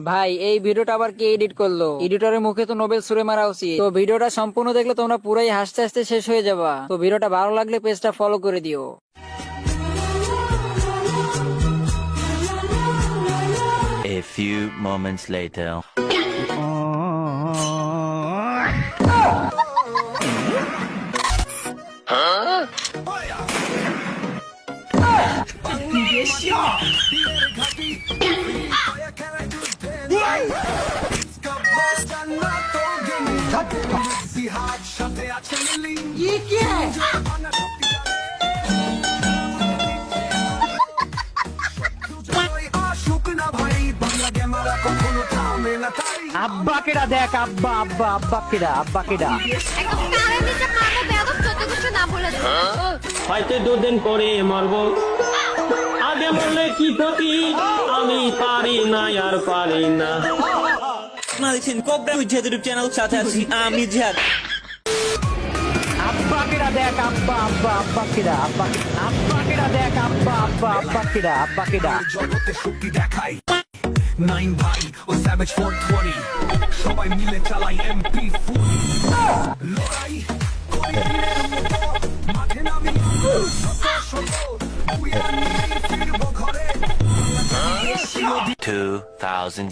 ভাই এই ভিডিওটা আবার কে এডিট করলো? এডিটরের মুখে তো নোবেল ছুড়ে মারা উচিত। তো ভিডিওটা সম্পূর্ণ দেখলে তোমরা পুরাই হাসতে হাসতে শেষ হয়ে যাবা। তো ভিডিওটা ভালো লাগলে পেজটা ফলো করে দিও। A few moments later. আব্বা কেডা দেখ, আব্বা আব্বা আব্বা কেডা, আব্বা কেডা। একদম কানের নিচে মারবো বেয়াদব, যত কিছু না বলে দেবো। হয়তো দুদিন পরে মরবো, আগে মরলে কি ক্ষতি, আমি পারি না আর পারি না। আপনারা দেখছেন কোবরা জিহাদ ইউটিউব চ্যানেল, সাথে আছি আমি জিহাদ। আব্বা কেডা দেখ, আব্বা আব্বা আব্বা কেডা, আব্বা আব্বা কেডা দেখ, আব্বা আব্বা আব্বা কেডা, আব্বা কেডা। জগতে শক্তি দেখাই 9 ভাই ও স্যাভেজ 420 সবাই মিলে চালাই এমপি লড়াই করি দিনের মতো মাঠে নামি শত শত উইয়ার নিয়ে ফিরবো ঘরে 2000